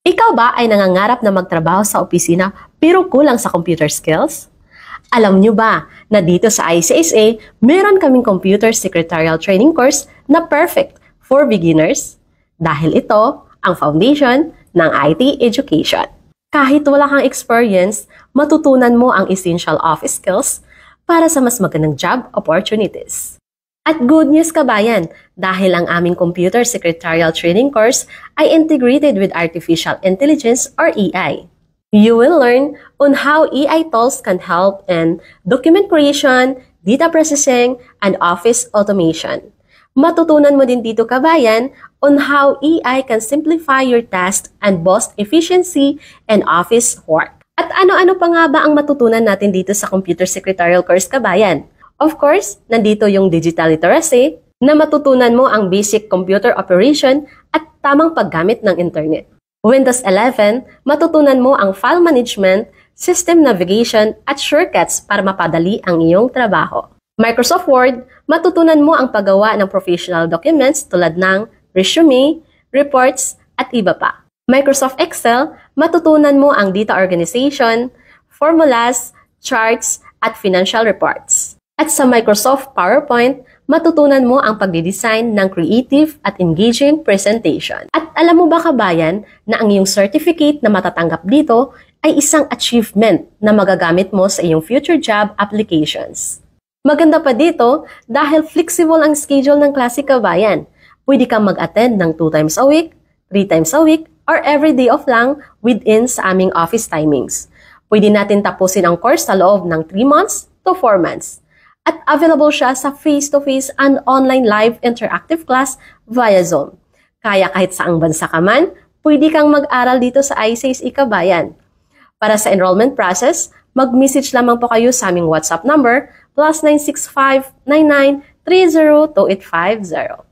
Ikaw ba ay nangangarap na magtrabaho sa opisina pero kulang sa computer skills? Alam nyo ba na dito sa ICSA, meron kaming computer secretarial training course na perfect for beginners? Dahil ito ang foundation ng IT education. Kahit wala kang experience, matutunan mo ang essential office skills para sa mas magandang job opportunities. At good news kabayan, dahil ang aming computer secretarial training course ay integrated with artificial intelligence or AI. You will learn on how AI tools can help in document creation, data processing, and office automation. Matutunan mo din dito kabayan on how AI can simplify your tasks and boost efficiency and office work. At ano-ano pa nga ba ang matutunan natin dito sa computer secretarial course kabayan? Of course, nandito yung digital literacy na matutunan mo ang basic computer operation at tamang paggamit ng internet. Windows 11, matutunan mo ang file management, system navigation at shortcuts para mapadali ang iyong trabaho. Microsoft Word, matutunan mo ang paggawa ng professional documents tulad ng resume, reports at iba pa. Microsoft Excel, matutunan mo ang data organization, formulas, charts at financial reports. At sa Microsoft PowerPoint, matutunan mo ang pagdidesign ng creative at engaging presentation. At alam mo ba kabayan na ang iyong certificate na matatanggap dito ay isang achievement na magagamit mo sa iyong future job applications. Maganda pa dito dahil flexible ang schedule ng klase kabayan. Pwede kang mag-attend ng 2 times a week, 3 times a week, or every day off lang within sa aming office timings. Pwede natin tapusin ang course sa loob ng 3 months to 4 months. At available siya sa face-to-face and online live interactive class via Zoom. Kaya kahit saang bansa ka man, pwede kang mag-aral dito sa ICSA kabayan. Para sa enrollment process, mag-message lamang po kayo sa aming WhatsApp number +965 99 30 2850.